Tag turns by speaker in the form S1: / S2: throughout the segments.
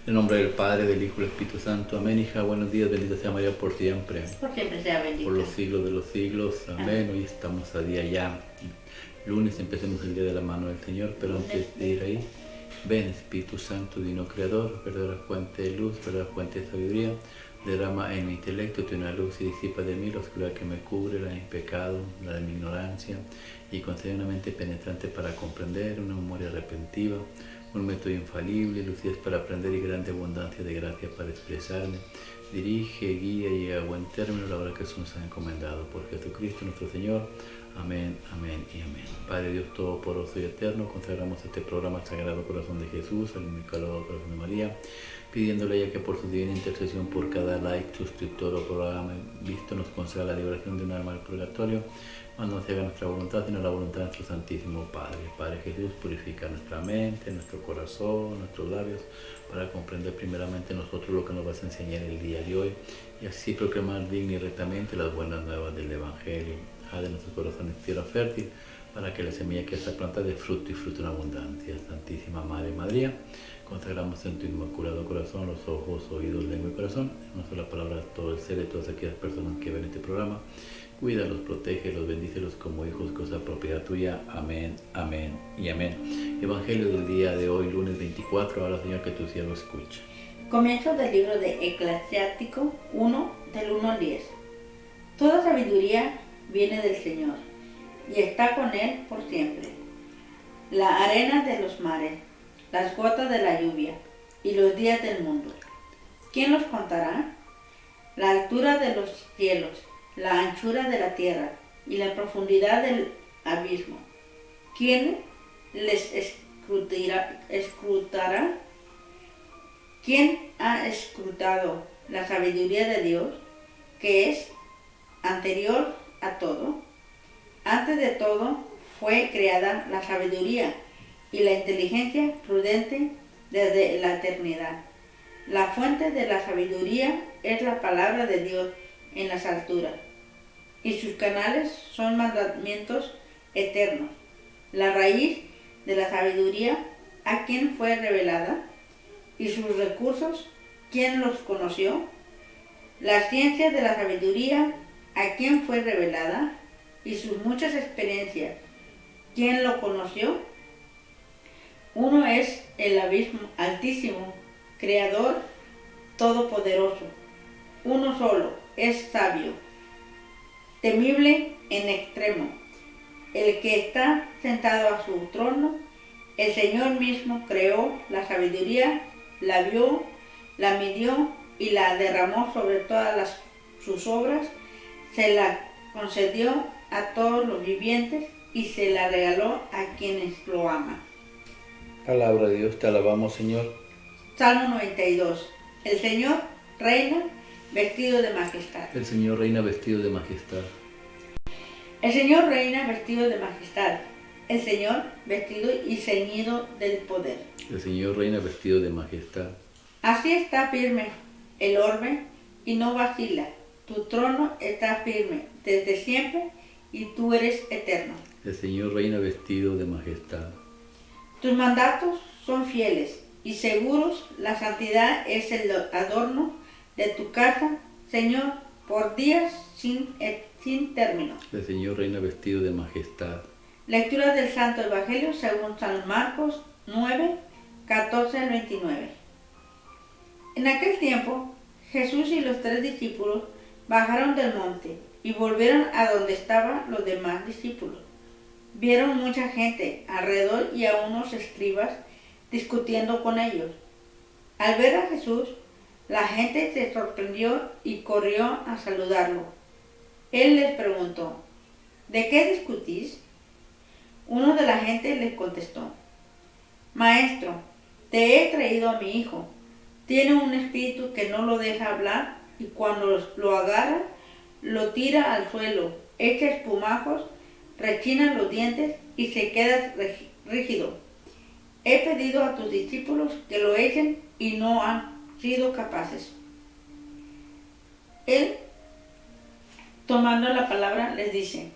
S1: En nombre del Padre, del Hijo y del Espíritu Santo. Amén. Hija, buenos días. Bendita sea María por siempre.
S2: Por siempre sea bendita.
S1: Por los siglos de los siglos. Amén. Hoy estamos a día ya. Lunes, empecemos el día de la mano del Señor. Pero antes de ir ahí, ven Espíritu Santo, Divino Creador, verdadera fuente de luz, verdadera fuente de sabiduría. Derrama en mi intelecto tu una luz y disipa de mí la oscuridad que me cubre, la de mi pecado, la de mi ignorancia, y concede una mente penetrante para comprender, una memoria repentiva, un método infalible, lucidez para aprender y grande abundancia de gracia para expresarme. Dirige, guía y a buen término la obra que Jesús nos ha encomendado. Por Jesucristo nuestro Señor. Amén, amén y amén. Padre Dios Todopoderoso y Eterno, consagramos este programa al Sagrado Corazón de Jesús, al Inmaculado Corazón de María, pidiéndole a ella que por su divina intercesión por cada like, suscriptor o programa visto nos conceda la liberación de un alma del purgatorio, mas no se haga nuestra voluntad, sino la voluntad de nuestro Santísimo Padre. Padre Jesús, purifica nuestra mente, nuestro corazón, nuestros labios, para comprender primeramente nosotros lo que nos vas a enseñar el día de hoy, y así proclamar digna y rectamente las buenas nuevas del Evangelio. Haz de nuestros corazones tierra fértil, para que la semilla que está plantada dé fruto y fruto en abundancia. Santísima Madre María, consagramos en tu inmaculado corazón los ojos, oídos, lengua y corazón, en una sola palabra todo el ser de todas aquellas personas que ven este programa. Cuídalos, protégelos, bendícelos como hijos, cosa propiedad tuya. Amén, amén y amén. Evangelio del día de hoy, lunes 24. Ahora, Señor, que tu siervo escucha.
S2: Comienzo del libro de Eclesiástico 1, del 1 al 10. Toda sabiduría viene del Señor, y está con Él por siempre. La arena de los mares, las gotas de la lluvia, y los días del mundo, ¿quién los contará? La altura de los cielos, la anchura de la tierra, y la profundidad del abismo, ¿quién les escrutará? ¿Quién ha escrutado la sabiduría de Dios, que es anterior a todo? Antes de todo fue creada la sabiduría y la inteligencia prudente desde la eternidad. La fuente de la sabiduría es la palabra de Dios en las alturas, y sus canales son mandamientos eternos. La raíz de la sabiduría, ¿a quién fue revelada? Y sus recursos, ¿quién los conoció? La ciencia de la sabiduría, ¿a quién fue revelada? Y sus muchas experiencias, ¿quién lo conoció? Uno es el abismo altísimo, creador todopoderoso. Uno solo es sabio, temible en extremo, el que está sentado a su trono. El Señor mismo creó la sabiduría, la vio, la midió y la derramó sobre todas sus obras. Se la concedió a todos los vivientes y se la regaló a quienes lo aman.
S1: Palabra de Dios, te alabamos, Señor.
S2: Salmo 92. El Señor reina vestido de majestad.
S1: El Señor reina vestido de majestad.
S2: El Señor reina vestido de majestad. El Señor vestido y ceñido del poder.
S1: El Señor reina vestido de majestad.
S2: Así está firme el orbe y no vacila. Tu trono está firme desde siempre y tú eres eterno.
S1: El Señor reina vestido de majestad.
S2: Tus mandatos son fieles y seguros. La santidad es el adorno de tu casa, Señor, por días sin término.
S1: El Señor reina vestido de majestad.
S2: Lectura del Santo Evangelio según San Marcos 9, 14 al 29. En aquel tiempo, Jesús y los 3 discípulos bajaron del monte y volvieron a donde estaban los demás discípulos. Vieron mucha gente alrededor y a unos escribas discutiendo con ellos. Al ver a Jesús, la gente se sorprendió y corrió a saludarlo. Él les preguntó, ¿de qué discutís? Uno de la gente les contestó, Maestro, te he traído a mi hijo. Tiene un espíritu que no lo deja hablar y cuando lo agarra, lo tira al suelo, echa espumajos, rechina los dientes y se queda rígido. He pedido a tus discípulos que lo echen y no han sido capaces. Él, tomando la palabra, les dice,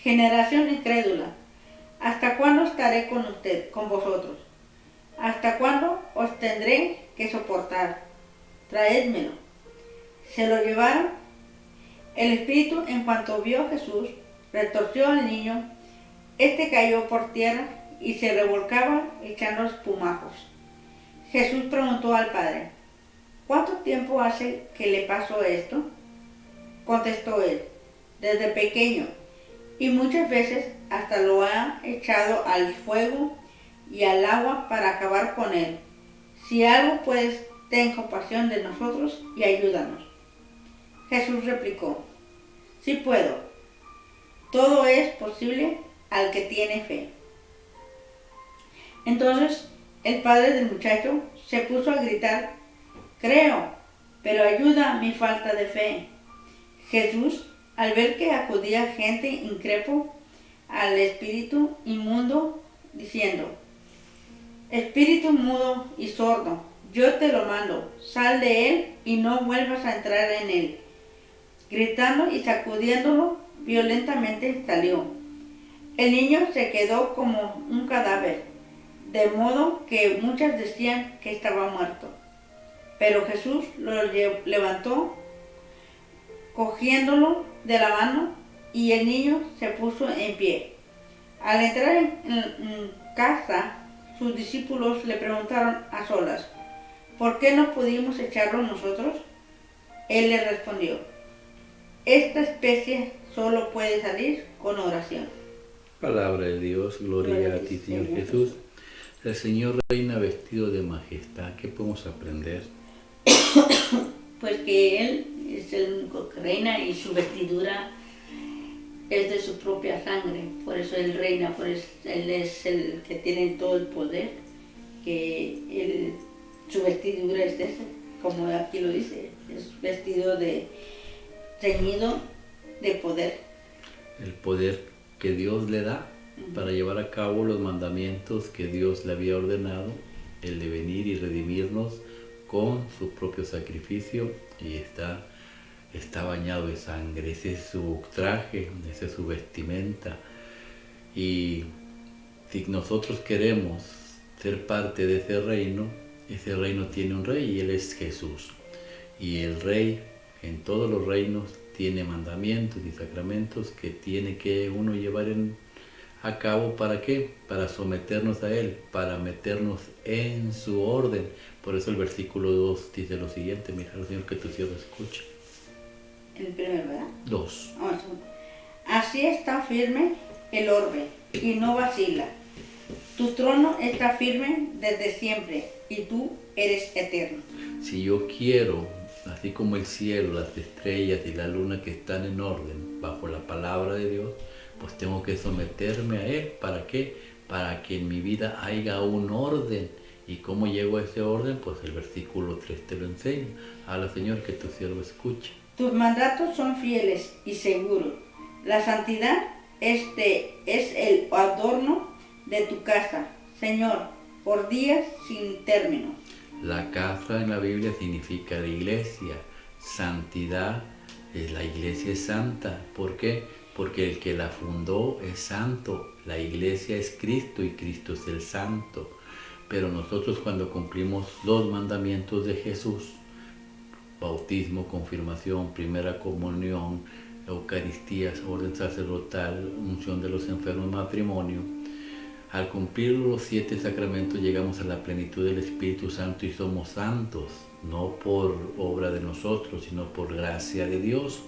S2: generación incrédula, ¿hasta cuándo estaré con vosotros? ¿Hasta cuándo os tendré que soportar? Traédmelo. Se lo llevaron. El espíritu, en cuanto vio a Jesús, retorció al niño. Este cayó por tierra y se revolcaba echando espumajos. Jesús preguntó al padre: ¿cuánto tiempo hace que le pasó esto? Contestó él: desde pequeño, y muchas veces hasta lo ha echado al fuego y al agua para acabar con él. Si algo puedes, ten compasión de nosotros y ayúdanos. Jesús replicó: sí puedo. Todo es posible al que tiene fe. Entonces el padre del muchacho se puso a gritar: creo, pero ayuda mi falta de fe. Jesús, al ver que acudía gente incrépulo al espíritu inmundo, diciendo: espíritu mudo y sordo, yo te lo mando, sal de él y no vuelvas a entrar en él. Gritando y sacudiéndolo violentamente salió. El niño se quedó como un cadáver, de modo que muchos decían que estaba muerto. Pero Jesús lo levantó, cogiéndolo de la mano, y el niño se puso en pie. Al entrar en casa, sus discípulos le preguntaron a solas: ¿por qué no pudimos echarlo nosotros? Él les respondió: esta especie solo puede salir con oración.
S1: Palabra de Dios, gloria a ti, Señor Jesús. El Señor reina vestido de majestad. ¿Qué podemos aprender?
S2: Pues que Él es el único que reina y su vestidura es de su propia sangre. Por eso Él reina, por eso Él es el que tiene todo el poder, que su vestidura es esa, como aquí lo dice, es vestido ceñido de poder.
S1: El poder que Dios le da para llevar a cabo los mandamientos que Dios le había ordenado, el de venir y redimirnos con su propio sacrificio, y está bañado de sangre. Ese es su traje, esa es su vestimenta. Y si nosotros queremos ser parte de ese reino tiene un rey y Él es Jesús. Y el rey en todos los reinos tiene mandamientos y sacramentos que tiene que uno llevar a cabo. ¿Para qué? Para someternos a Él, para meternos en su orden. Por eso el versículo 2 dice lo siguiente: mira, Señor, que tu siervo escuche.
S2: El primero, ¿verdad?
S1: 2.
S2: Así está firme el orbe y no vacila. Tu trono está firme desde siempre y tú eres eterno.
S1: Si yo quiero, así como el cielo, las estrellas y la luna que están en orden bajo la palabra de Dios, pues tengo que someterme a Él. ¿Para qué? Para que en mi vida haya un orden. ¿Y cómo llego a ese orden? Pues el versículo 3 te lo enseña. Habla, Señor, que tu siervo escuche.
S2: Tus mandatos son fieles y seguros. La santidad es el adorno de tu casa, Señor, por días sin término.
S1: La casa en la Biblia significa la iglesia. Santidad, la iglesia es santa. ¿Por qué? Porque el que la fundó es santo. La iglesia es Cristo y Cristo es el santo. Pero nosotros, cuando cumplimos los mandamientos de Jesús, bautismo, confirmación, primera comunión, Eucaristía, orden sacerdotal, unción de los enfermos, matrimonio, al cumplir los 7 sacramentos llegamos a la plenitud del Espíritu Santo y somos santos, no por obra de nosotros, sino por gracia de Dios.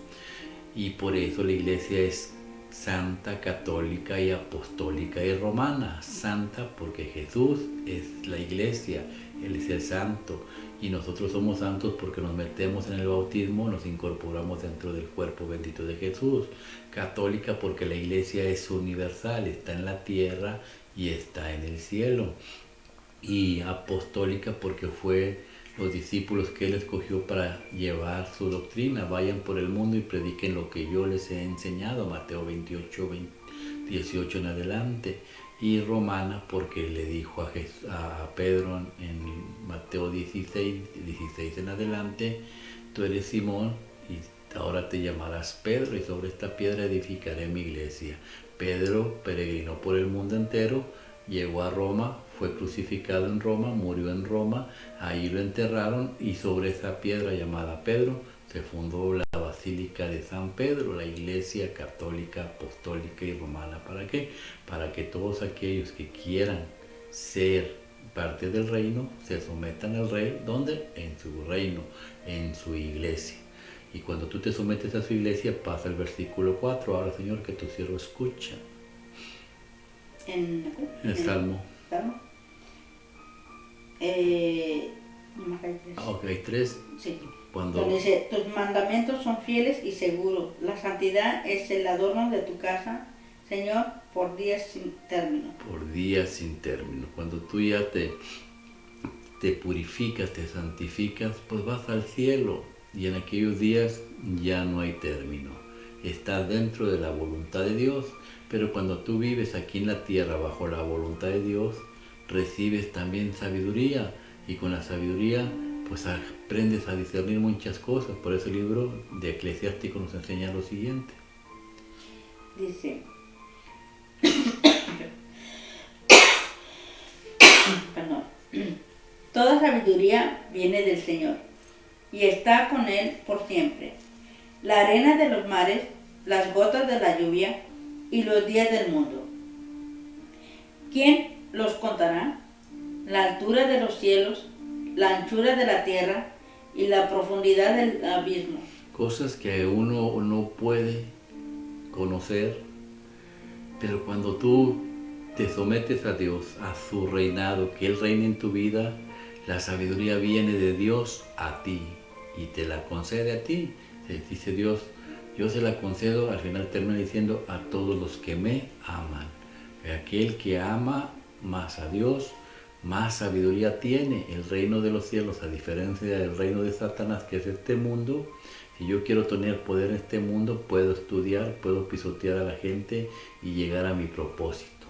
S1: Y por eso la iglesia es santa, católica y apostólica y romana. Santa porque Jesús es la iglesia, Él es el santo. Y nosotros somos santos porque nos metemos en el bautismo, nos incorporamos dentro del cuerpo bendito de Jesús. Católica porque la iglesia es universal, está en la tierra y está en el cielo. Y apostólica porque fue los discípulos que Él escogió para llevar su doctrina. Vayan por el mundo y prediquen lo que yo les he enseñado, Mateo 28, 18 en adelante. Y romana porque le dijo a Pedro en Mateo 16 en adelante: tú eres Simón y ahora te llamarás Pedro, y sobre esta piedra edificaré mi iglesia. Pedro peregrinó por el mundo entero, llegó a Roma, fue crucificado en Roma, murió en Roma, ahí lo enterraron y sobre esa piedra llamada Pedro se fundó la Basílica de San Pedro, la Iglesia Católica, Apostólica y Romana. ¿Para qué? Para que todos aquellos que quieran ser parte del reino se sometan al rey, ¿dónde? En su reino, en su iglesia. Y cuando tú te sometes a su iglesia, pasa el versículo 4, ahora Señor, que tu siervo escucha.
S2: En
S1: el Salmo.
S2: ¿Salmo? Nomás hay 3.
S1: Ok, 3.
S2: Sí.
S1: Cuando
S2: Donde dice, tus mandamientos son fieles y seguros. La santidad es el adorno de tu casa, Señor, por días sin término.
S1: Por días sin término. Cuando tú ya te purificas, te santificas, pues vas al cielo. Y en aquellos días ya no hay término. Estás dentro de la voluntad de Dios. Pero cuando tú vives aquí en la tierra bajo la voluntad de Dios, recibes también sabiduría. Y con la sabiduría, pues aprendes a discernir muchas cosas. Por eso el libro de Eclesiástico nos enseña lo siguiente.
S2: Dice, perdón, toda sabiduría viene del Señor y está con Él por siempre. La arena de los mares, las gotas de la lluvia y los días del mundo. ¿Quién los contará? La altura de los cielos, la anchura de la tierra y la profundidad del abismo.
S1: Cosas que uno no puede conocer, pero cuando tú te sometes a Dios, a su reinado, que Él reine en tu vida, la sabiduría viene de Dios a ti y te la concede a ti. Dice Dios, yo se la concedo, al final termina diciendo, a todos los que me aman. Aquel que ama más a Dios, más sabiduría tiene. El reino de los cielos, a diferencia del reino de Satanás, que es este mundo. Si yo quiero tener poder en este mundo, puedo estudiar, puedo pisotear a la gente y llegar a mi propósito.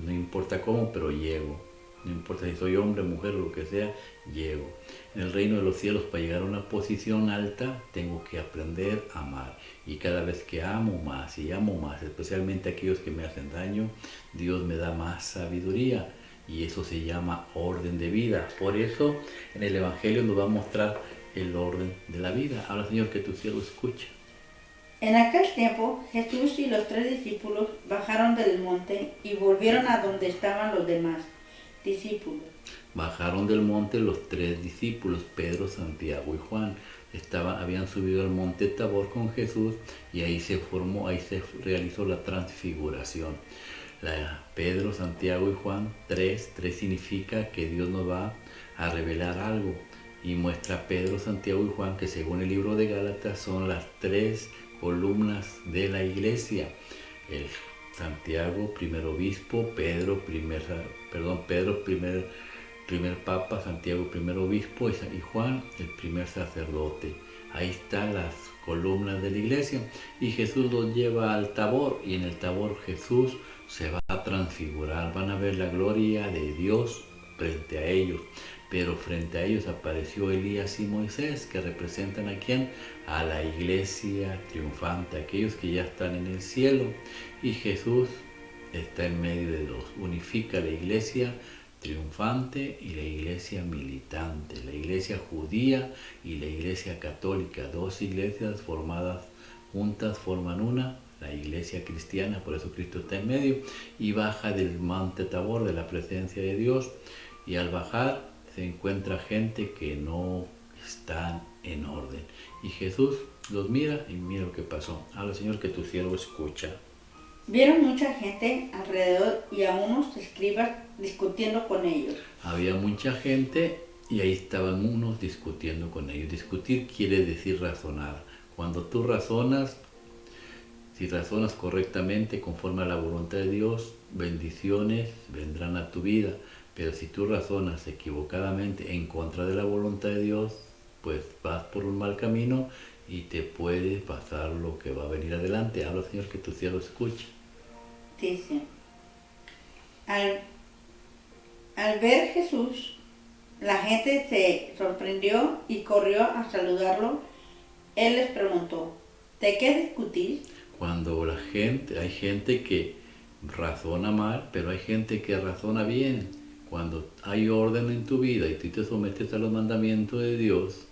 S1: No importa cómo, pero llego. No importa si soy hombre, mujer o lo que sea, llego. En el reino de los cielos, para llegar a una posición alta, tengo que aprender a amar. Y cada vez que amo más y amo más, especialmente aquellos que me hacen daño, Dios me da más sabiduría. Y eso se llama orden de vida. Por eso en el Evangelio nos va a mostrar el orden de la vida. Ahora, Señor, que tu siervo escucha.
S2: En aquel tiempo, Jesús y los 3 discípulos bajaron del monte y volvieron a donde estaban los demás discípulos.
S1: Bajaron del monte los 3 discípulos, Pedro, Santiago y Juan. Habían subido al monte Tabor con Jesús y ahí se realizó la transfiguración. Pedro, Santiago y Juan, 3 significa que Dios nos va a revelar algo. Y muestra a Pedro, Santiago y Juan que según el libro de Gálatas son las 3 columnas de la iglesia. El Santiago, primer obispo, Pedro, primer papa, Santiago, primer obispo y Juan, el primer sacerdote. Ahí están las columnas de la iglesia y Jesús los lleva al Tabor y en el Tabor Jesús se va a transfigurar. Van a ver la gloria de Dios frente a ellos. Pero frente a ellos apareció Elías y Moisés, que representan a ¿quién? A la iglesia triunfante, aquellos que ya están en el cielo. Y Jesús está en medio de dos, unifica la iglesia triunfante y la iglesia militante, la iglesia judía y la iglesia católica, 2 iglesias formadas juntas forman una, la iglesia cristiana, por eso Cristo está en medio, y baja del monte Tabor, de la presencia de Dios, y al bajar se encuentra gente que no está en orden. Y Jesús los mira y mira lo que pasó. Ahora, Señor, que tu siervo escucha.
S2: Vieron mucha gente alrededor y a unos escribas discutiendo con ellos.
S1: Había mucha gente y ahí estaban unos discutiendo con ellos. Discutir quiere decir razonar. Cuando tú razonas, si razonas correctamente conforme a la voluntad de Dios, bendiciones vendrán a tu vida. Pero si tú razonas equivocadamente en contra de la voluntad de Dios, pues vas por un mal camino y te puede pasar lo que va a venir adelante. Habla, Señor, que tu siervo escuche.
S2: Dice, al ver Jesús, la gente se sorprendió y corrió a saludarlo. Él les preguntó, ¿de qué discutís?
S1: Cuando hay gente que razona mal, pero hay gente que razona bien. Cuando hay orden en tu vida y tú te sometes a los mandamientos de Dios,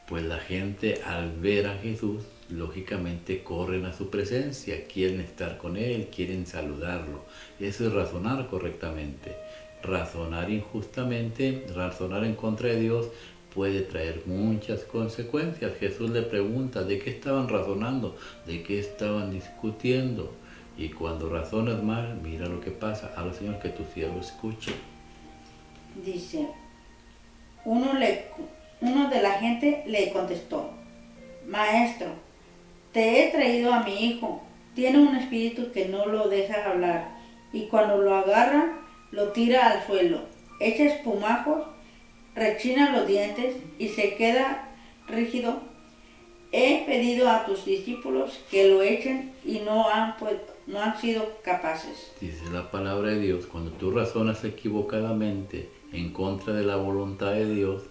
S1: pues la gente al ver a Jesús, lógicamente corren a su presencia, quieren estar con Él, quieren saludarlo. Eso es razonar correctamente. Razonar injustamente, razonar en contra de Dios, puede traer muchas consecuencias. Jesús le pregunta, ¿de qué estaban razonando? ¿De qué estaban discutiendo? Y cuando razonas mal, mira lo que pasa. Habla, Señor, que tu siervo escuche.
S2: Dice, uno de la gente le contestó, Maestro, te he traído a mi hijo. Tiene un espíritu que no lo deja hablar y cuando lo agarra, lo tira al suelo, echa espumajos, rechina los dientes y se queda rígido. He pedido a tus discípulos que lo echen y no han sido capaces.
S1: Dice la palabra de Dios, cuando tú razonas equivocadamente en contra de la voluntad de Dios,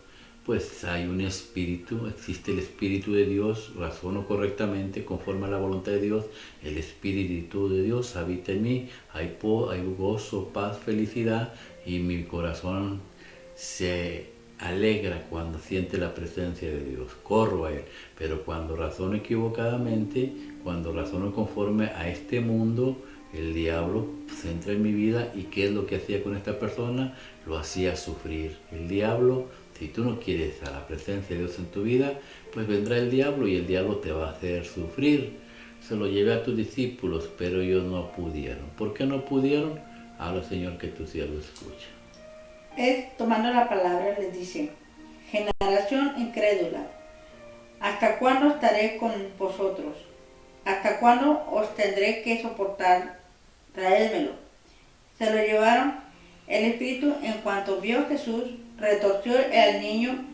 S1: pues hay un espíritu, existe el espíritu de Dios, razono correctamente conforme a la voluntad de Dios, el espíritu de Dios habita en mí, hay gozo, paz, felicidad y mi corazón se alegra cuando siente la presencia de Dios, corro a Él. Pero cuando razono equivocadamente, cuando razono conforme a este mundo, el diablo se entra en mi vida. ¿Y qué es lo que hacía con esta persona? Lo hacía sufrir. El diablo, si tú no quieres a la presencia de Dios en tu vida, pues vendrá el diablo y el diablo te va a hacer sufrir. Se lo llevé a tus discípulos, pero ellos no pudieron. ¿Por qué no pudieron? Habla, Señor, que tu siervo escucha.
S2: Él, tomando la palabra, les dice, generación incrédula, ¿hasta cuándo estaré con vosotros? ¿Hasta cuándo os tendré que soportar? Traédmelo. Se lo llevaron. El espíritu, en cuanto vio a Jesús, retorció al niño.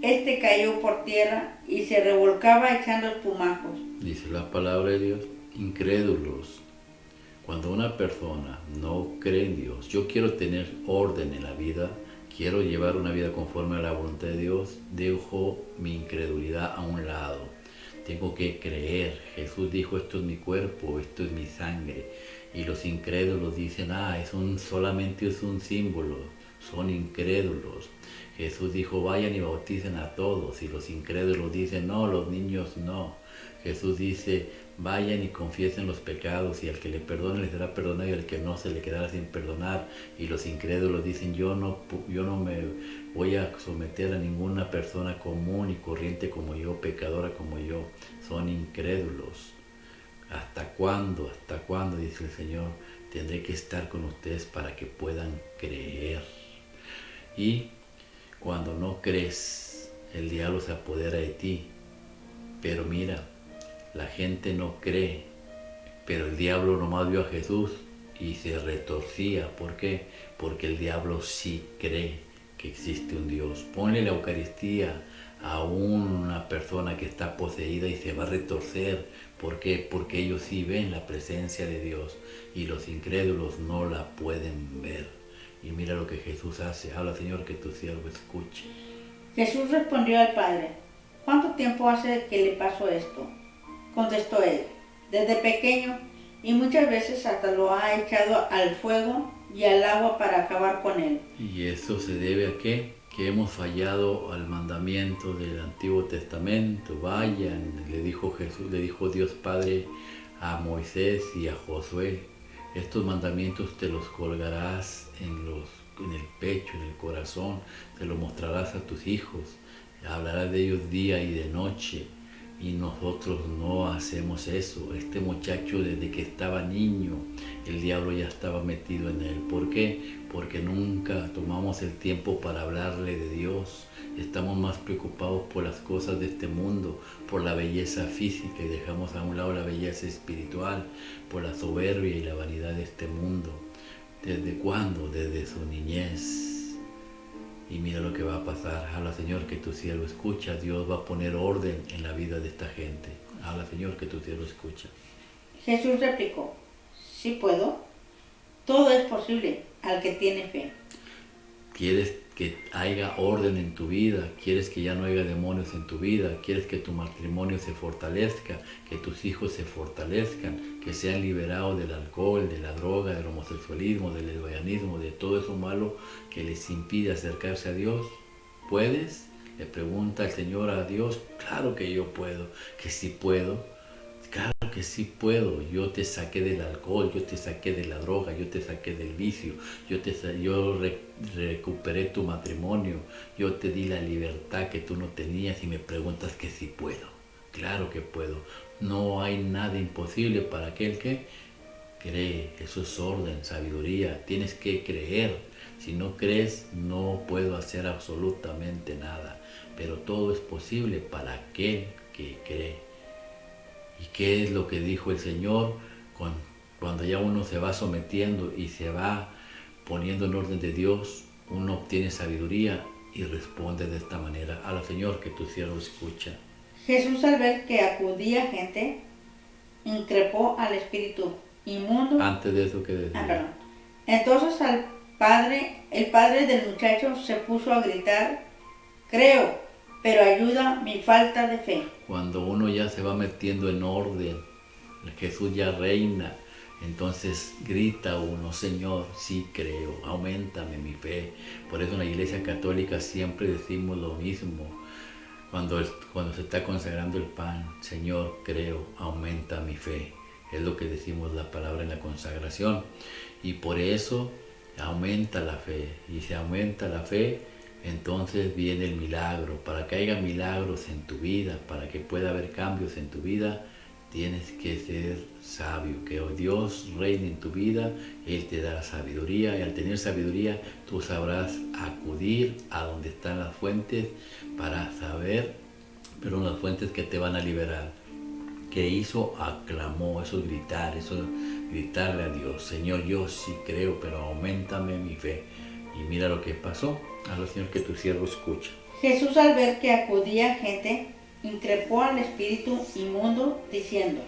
S2: Este cayó por tierra y se revolcaba echando espumajos.
S1: Dice la palabra de Dios, incrédulos. Cuando una persona no cree en Dios, yo quiero tener orden en la vida, quiero llevar una vida conforme a la voluntad de Dios, dejo mi incredulidad a un lado. Tengo que creer. Jesús dijo, esto es mi cuerpo, esto es mi sangre. Y los incrédulos dicen, solamente es un símbolo, son incrédulos. Jesús dijo, vayan y bauticen a todos. Y los incrédulos dicen, no, los niños no. Jesús dice, vayan y confiesen los pecados y al que le perdone le será perdonado y al que no se le quedará sin perdonar. Y los incrédulos dicen, yo no me voy a someter a ninguna persona común y corriente como yo, pecadora como yo. Son incrédulos. ¿Hasta cuándo? ¿Hasta cuándo? Dice el Señor, tendré que estar con ustedes para que puedan creer. Y cuando no crees, el diablo se apodera de ti. Pero mira, la gente no cree, pero el diablo nomás vio a Jesús y se retorcía. ¿Por qué? Porque el diablo sí cree que existe un Dios. Ponle la Eucaristía a una persona que está poseída y se va a retorcer. ¿Por qué? Porque ellos sí ven la presencia de Dios y los incrédulos no la pueden ver. Y mira lo que Jesús hace. Habla, Señor, que tu siervo escuche.
S2: Jesús respondió al Padre, ¿cuánto tiempo hace que le pasó esto? Contestó él, desde pequeño, y muchas veces hasta lo ha echado al fuego y al agua para acabar con él.
S1: ¿Y eso se debe a qué? Que hemos fallado al mandamiento del Antiguo Testamento. Vayan, le dijo Jesús, le dijo Dios Padre a Moisés y a Josué, estos mandamientos te los colgarás en el pecho, en el corazón, te los mostrarás a tus hijos, hablarás de ellos día y de noche. Y nosotros no hacemos eso. Este muchacho desde que estaba niño, el diablo ya estaba metido en él. ¿Por qué? Porque nunca tomamos el tiempo para hablarle de Dios. Estamos más preocupados por las cosas de este mundo, por la belleza física y dejamos a un lado la belleza espiritual, por la soberbia y la vanidad de este mundo. ¿Desde cuándo? Desde su niñez. Y mira lo que va a pasar. Habla, Señor, que tu siervo escucha. Dios va a poner orden en la vida de esta gente. Habla, Señor, que tu siervo escucha.
S2: Jesús replicó, sí puedo. Todo es posible al que tiene fe.
S1: ¿Quieres que haya orden en tu vida, quieres que ya no haya demonios en tu vida, quieres que tu matrimonio se fortalezca, que tus hijos se fortalezcan, que sean liberados del alcohol, de la droga, del homosexualismo, del lesbianismo, de todo eso malo que les impide acercarse a Dios. ¿Puedes? Le pregunta el Señor a Dios. Claro que yo puedo, que sí puedo. Claro que sí puedo. Yo te saqué del alcohol, yo te saqué de la droga, yo te saqué del vicio, yo recuperé tu matrimonio, yo te di la libertad que tú no tenías y me preguntas que sí puedo. Claro que puedo. No hay nada imposible para aquel que cree. Eso es orden, sabiduría. Tienes que creer. Si no crees, no puedo hacer absolutamente nada. Pero todo es posible para aquel que cree. ¿Y qué es lo que dijo el Señor? Cuando ya uno se va sometiendo y se va poniendo en orden de Dios, uno obtiene sabiduría y responde de esta manera. A la Señor, que tu siervo escucha.
S2: Jesús, al ver que acudía gente, increpó al espíritu inmundo.
S1: Antes de eso, ¿qué decía?
S2: Perdón. Entonces el padre del muchacho se puso a gritar: creo, pero ayuda mi falta de fe.
S1: Cuando uno ya se va metiendo en orden, Jesús ya reina, entonces grita uno: Señor, sí creo, auméntame mi fe. Por eso en la Iglesia Católica siempre decimos lo mismo. Cuando se está consagrando el pan: Señor, creo, aumenta mi fe. Es lo que decimos la palabra en la consagración. Y por eso aumenta la fe. Y si aumenta la fe, entonces viene el milagro. Para que haya milagros en tu vida, para que pueda haber cambios en tu vida, tienes que ser sabio, que Dios reine en tu vida. Él te da la sabiduría, y al tener sabiduría tú sabrás acudir a donde están las fuentes para saber, pero las fuentes que te van a liberar. ¿Qué hizo? Aclamó, eso es gritarle a Dios: Señor, yo sí creo, pero auméntame mi fe. Y mira lo que pasó. A lo Señor, que tu siervo escucha.
S2: Jesús, al ver que acudía gente, increpó al espíritu inmundo, diciendo: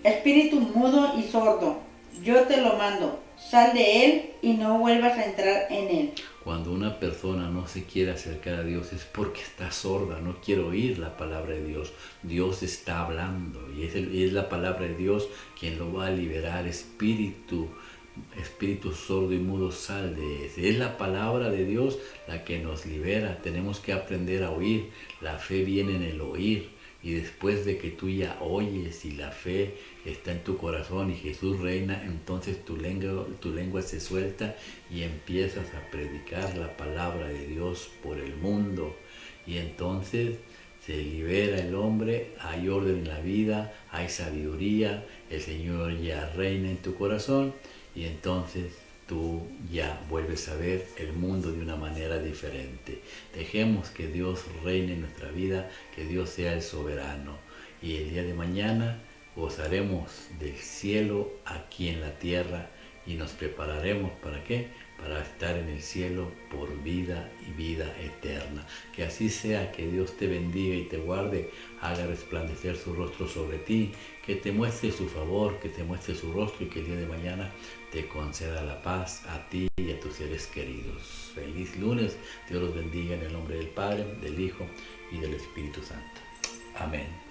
S2: espíritu mudo y sordo, yo te lo mando, sal de él y no vuelvas a entrar en él.
S1: Cuando una persona no se quiere acercar a Dios es porque está sorda, no quiere oír la palabra de Dios. Dios está hablando y es la palabra de Dios quien lo va a liberar. Espíritu sordo y mudo, sal de ese. Es la palabra de Dios la que nos libera. Tenemos que aprender a oír. La fe viene en el oír. Y después de que tú ya oyes y la fe está en tu corazón y Jesús reina, entonces tu lengua se suelta y empiezas a predicar la palabra de Dios por el mundo. Y entonces se libera el hombre, hay orden en la vida, hay sabiduría, el Señor ya reina en tu corazón y entonces tú ya vuelves a ver el mundo de una manera diferente. Dejemos que Dios reine en nuestra vida, que Dios sea el soberano. Y el día de mañana gozaremos del cielo aquí en la tierra y nos prepararemos ¿para qué? Para estar en el cielo por vida y vida eterna. Que así sea, que Dios te bendiga y te guarde, haga resplandecer su rostro sobre ti, que te muestre su favor, que te muestre su rostro y que el día de mañana te conceda la paz a ti y a tus seres queridos. Feliz lunes, Dios los bendiga en el nombre del Padre, del Hijo y del Espíritu Santo. Amén.